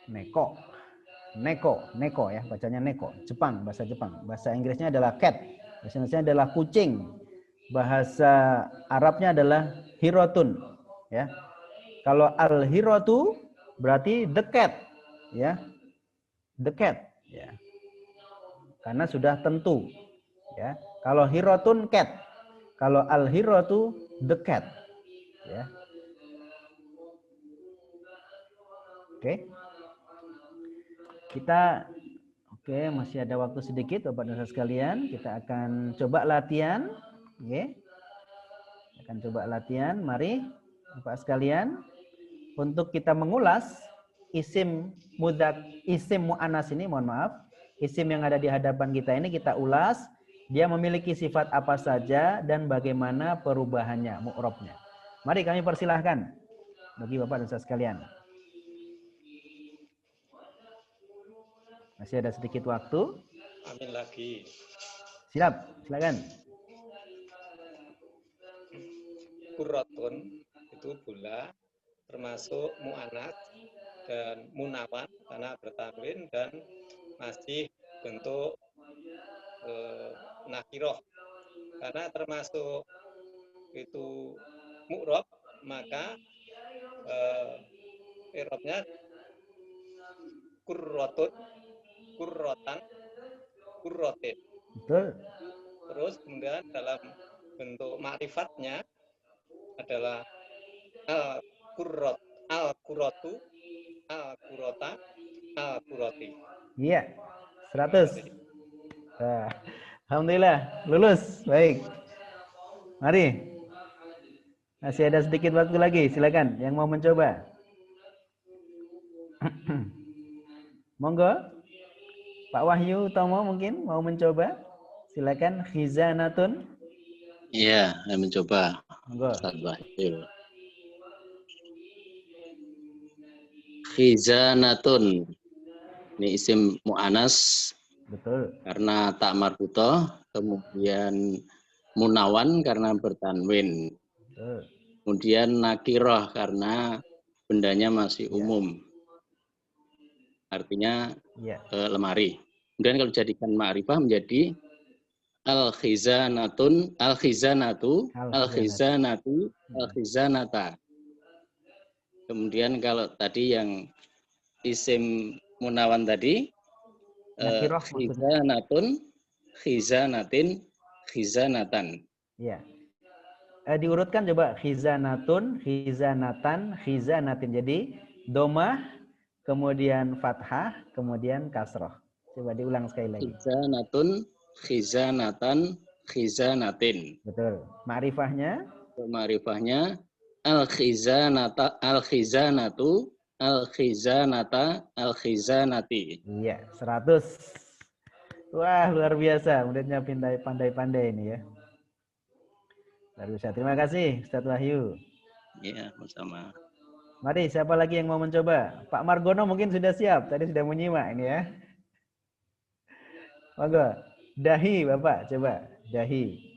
Neko. Neko, ya, bacanya neko. Jepang, bahasa Jepang. Bahasa Inggrisnya adalah cat. Bahasa Inggrisnya adalah kucing. Bahasa Arabnya adalah hirotun, ya. Kalau al-hirotu berarti the cat, ya. The cat, ya. Karena sudah tentu, ya. Kalau hirotun cat, kalau al-hirotu the cat, ya. Oke. Masih ada waktu sedikit, Bapak dan Saudara sekalian. Kita akan coba latihan, oke. Akan coba latihan. Mari, Bapak sekalian, untuk kita mengulas isim mu'annas ini, mohon maaf, isim yang ada di hadapan kita ini kita ulas. Dia memiliki sifat apa saja dan bagaimana perubahannya, mu'rabnya. Mari kami persilahkan bagi Bapak dan Saudara sekalian. Masih ada sedikit waktu. Amin lagi. Siap, silakan. Kurratun itu bola, termasuk mu'anats dan munawan karena bertanwin, dan masih bentuk nakiroh. Karena termasuk itu mu'rob, maka i'rabnya kurrotun, kurrotan, kurrotin. Betul. Terus kemudian dalam bentuk ma'rifatnya adalah al-kurrot, al-kurrotu, al-kurrota, al-kurroti. Iya. 100. Nah, alhamdulillah lulus. Baik. Mari. Masih ada sedikit waktu lagi. Silakan yang mau mencoba. Monggo. Pak Wahyu Utomo mungkin mau mencoba. Silakan. Khizanatun. Iya, saya mencoba. Monggo. Ustaz Wahyu. Khizanatun. Ini isim mu'anas Betul. karena tak marbutoh, kemudian munawan karena bertanwin. Betul. Kemudian nakiroh karena bendanya masih umum. Artinya Iya. lemari. Kemudian kalau dijadikan ma'rifah menjadi al-khizanatun, al-khizanatu, al-khizanatu, al-khizanata. Kemudian kalau tadi yang isim munawan tadi Nakiroh maksudnya. khizanatun, khizanatin, khizanatan. Iya. Diurutkan coba khizanatun, khizanatan, khizanatin. Jadi domah, kemudian fathah, kemudian kasroh. Coba diulang sekali lagi. Khizanatun, khizanatan, khizanatin. Betul. Ma'rifahnya Ma'rifahnya al-khizanata, al-khizanatu, al-khizanata, al-khizanati. iya 100. Wah, luar biasa. Muridnya pandai-pandai ini ya. Luar biasa. Terima kasih Ustaz Wahyu. Ya, sama. Mari, siapa lagi yang mau mencoba? Pak Margono mungkin sudah siap. Tadi sudah menyimak ini ya. Monggo. Dahi, Bapak, coba. Dahi.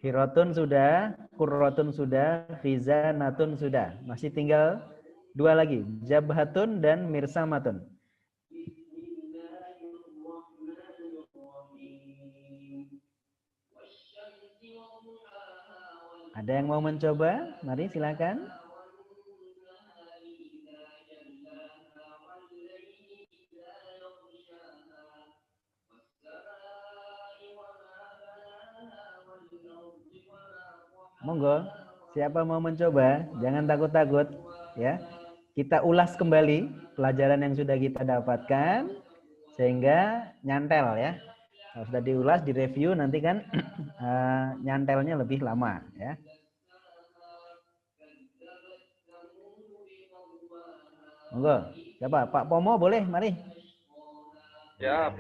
Hirotun sudah, kurrotun sudah, khizanatun sudah. Masih tinggal 2 lagi. Jabhatun dan mirsamatun. Ada yang mau mencoba? Mari silakan. Monggo, siapa mau mencoba? Jangan takut-takut, ya. Kita ulas kembali pelajaran yang sudah kita dapatkan sehingga nyantel ya. Kalau sudah diulas, direview nanti kan nyantelnya lebih lama ya. Monggo, siapa? Pak Pomo boleh, mari. Siap.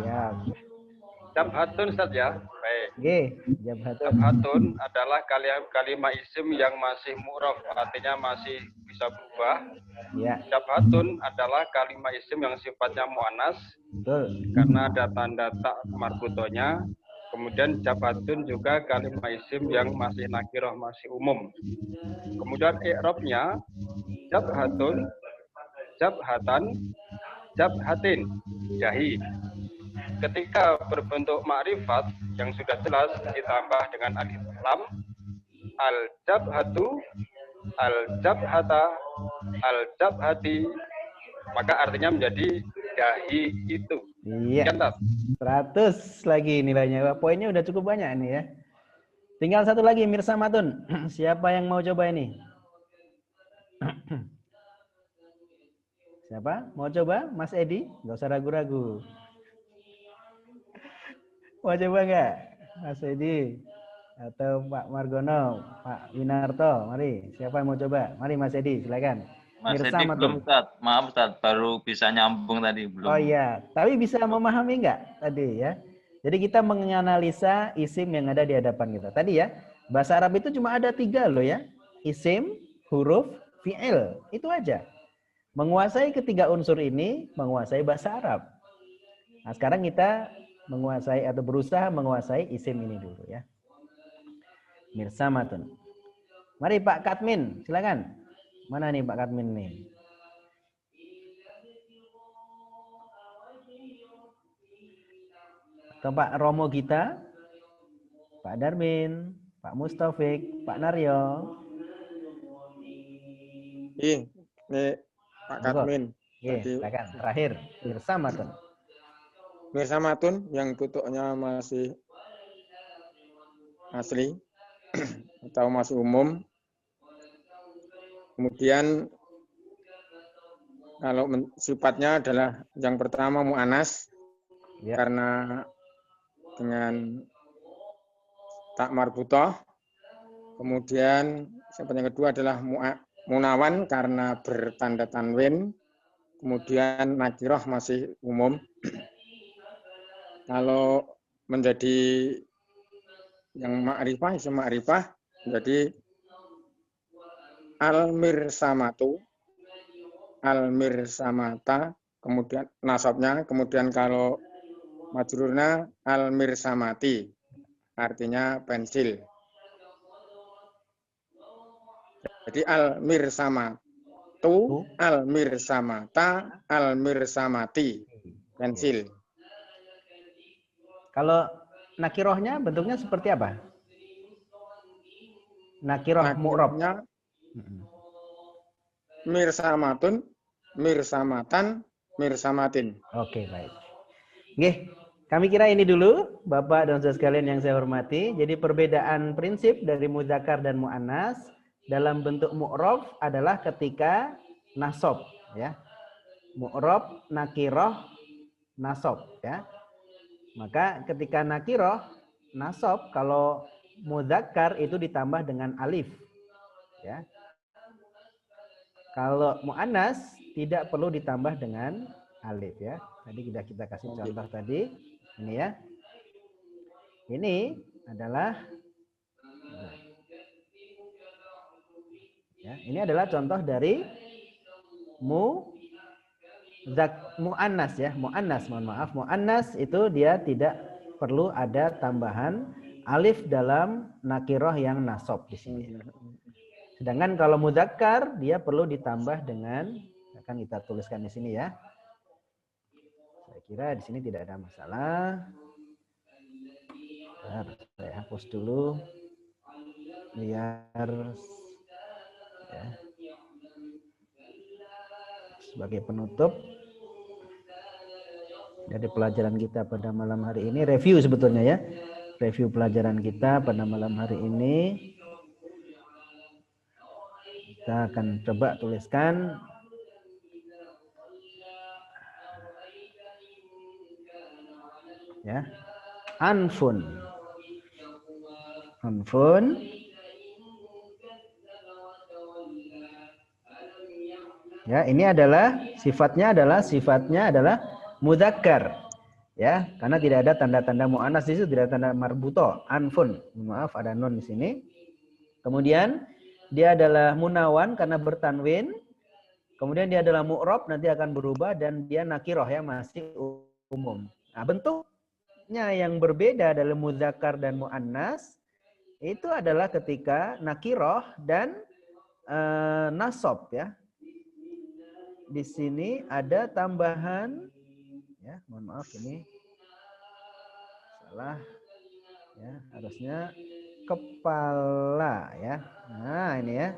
Siap. Jabhatun Ustaz ya. Baik. Oke, jabhatun. Jabhatun adalah kalimat isim yang masih mu'raf, artinya masih bisa berubah. Ya, Jabhatun adalah kalimat isim yang sifatnya mu'anas betul. karena ada tanda tak marbutonya. Kemudian jabhatun juga kalimat isim yang masih nakiroh, masih umum. Kemudian i'rabnya jabhatun, jabhatan, jabhatin, jahi. Ketika berbentuk ma'rifat yang sudah jelas ditambah dengan alif lam, al-jabhatu, al-jabhata, al-jabhati, maka artinya menjadi dahi itu. Iya. 100 lagi nilainya. Wah, poinnya udah cukup banyak ini ya. Tinggal satu lagi mirsamatun. Siapa yang mau coba ini? Siapa? Mau coba? Mas Edi? Nggak usah ragu-ragu. Mau coba nggak? Mas Edi? Atau Pak Margono? Pak Winarto? Mari. Siapa yang mau coba? Mari Mas Edi, silakan. Mas Edi belum, Ustaz. Maaf, Ustaz. Baru bisa nyambung tadi. Belum. Oh iya. Tapi bisa memahami nggak tadi ya? Jadi kita menganalisa isim yang ada di hadapan kita. Tadi ya, bahasa Arab itu cuma ada 3 loh ya. Isim, huruf, fi'il. Itu aja. Menguasai ketiga unsur ini, menguasai bahasa Arab. Nah sekarang kita menguasai atau berusaha menguasai isim ini dulu ya. Mirsamatun. Mari Pak Katmin, silakan. Mana nih Pak Kadmin nih? Atau Pak Romo Gita? Pak Darmin, Pak Mustafiq, Pak Naryo. Ini Pak Kadmin. Silakan. Terakhir, Mirsamatun. Mirsamatun yang tutupnya masih asli atau masih umum. Kemudian kalau sifatnya adalah yang pertama mu'anas, Ya. karena dengan tak marbutoh. Kemudian sifat yang kedua adalah munawan karena bertanda tanwin. Kemudian nakiroh masih umum. Kalau menjadi yang ma'rifah, isim ma'rifah, jadi al-mirsamatu, al-mirsamata, kemudian nasabnya, kemudian kalau majrurnya al-mirsamati, artinya pensil. Jadi al-mirsamatu, al-mirsamata, al-mirsamati, pensil. Kalau nakirohnya bentuknya seperti apa? Nakiroh mu'rob. Mirsamatun, mirsamatan, mirsamatin. Oke, baik. Oke, kami kira ini dulu, Bapak dan saudara sekalian yang saya hormati. Jadi perbedaan prinsip dari muzakkar dan mu'annas dalam bentuk mu'rob adalah ketika nasab, ya. Mu'rob, nakiroh, nasab, ya. Maka ketika nakiroh, nasab, kalau muzakkar itu ditambah dengan alif, ya. Kalau mu'annas tidak perlu ditambah dengan alif, ya. Tadi sudah kita kasih contoh tadi. Ini ya. Ini adalah ya, ini adalah contoh dari mu'annas ya. Mu'annas, mohon maaf. Mu'annas itu dia tidak perlu ada tambahan alif dalam nakiroh yang nasab di sini. Sedangkan kalau mudzakkar dia perlu ditambah dengan, akan kita tuliskan di sini ya. Saya kira di sini tidak ada masalah. Bentar, saya hapus dulu biar ya, sebagai penutup dari pelajaran kita pada malam hari ini, review sebetulnya ya. Review pelajaran kita pada malam hari ini. Kita akan coba tuliskan ya. Anfun. Anfun. Ya, ini adalah sifatnya adalah mudzakkar. Ya, karena tidak ada tanda-tanda mu'annas di situ, tidak ada tanda marbuto. Anfun. Maaf, ada nun di sini. Kemudian dia adalah munawan karena bertanwin. Kemudian dia adalah mu'rob, nanti akan berubah, dan dia nakiroh ya, masih umum. Nah, bentuknya yang berbeda dalam mudzakkar dan mu'annas itu adalah ketika nakiroh dan nasab ya. Di sini ada tambahan ya, mohon maaf ini salah ya, harusnya kepala ya. Nah, ini ya.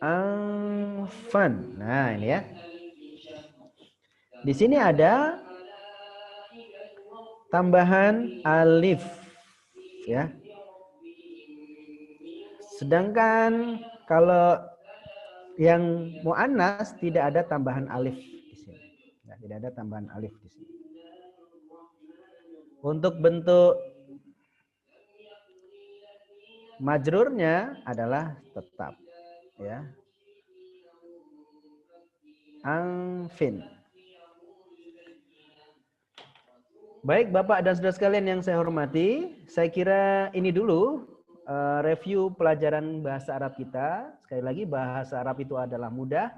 Anfan. Nah, ini ya. Di sini ada tambahan alif ya. Sedangkan kalau yang mu'annas tidak ada tambahan alif di sini. Ya, tidak ada tambahan alif di sini. Untuk bentuk majrurnya adalah tetap ya. Anfin. Baik Bapak dan Saudara sekalian yang saya hormati, saya kira ini dulu review pelajaran bahasa Arab kita. Sekali lagi bahasa Arab itu adalah mudah,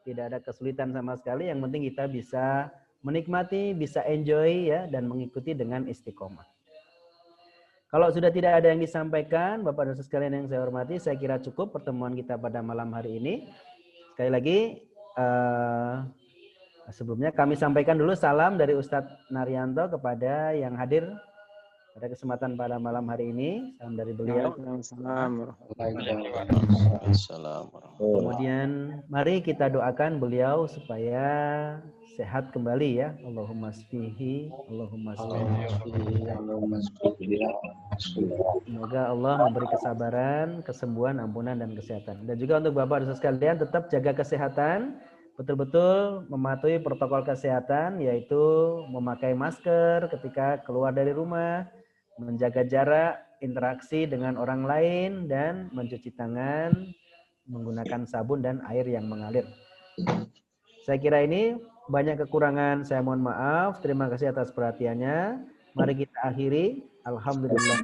tidak ada kesulitan sama sekali. Yang penting kita bisa menikmati, bisa enjoy ya, dan mengikuti dengan istiqomah. Kalau sudah tidak ada yang disampaikan, Bapak dan Saudara sekalian yang saya hormati, saya kira cukup pertemuan kita pada malam hari ini. Sekali lagi, sebelumnya kami sampaikan dulu salam dari Ustadz Naryanto kepada yang hadir pada kesempatan pada malam hari ini. Salam dari beliau. Kemudian mari kita doakan beliau supaya sehat kembali ya. Allahumma sfihi, Allahumma sfihi. Semoga Allah memberi kesabaran, kesembuhan, ampunan dan kesehatan. Dan juga untuk Bapak dan Saudara sekalian tetap jaga kesehatan, betul-betul mematuhi protokol kesehatan yaitu memakai masker ketika keluar dari rumah, menjaga jarak, interaksi dengan orang lain dan mencuci tangan menggunakan sabun dan air yang mengalir. Saya kira ini banyak kekurangan, saya mohon maaf. Terima kasih atas perhatiannya. Mari kita akhiri. Alhamdulillah.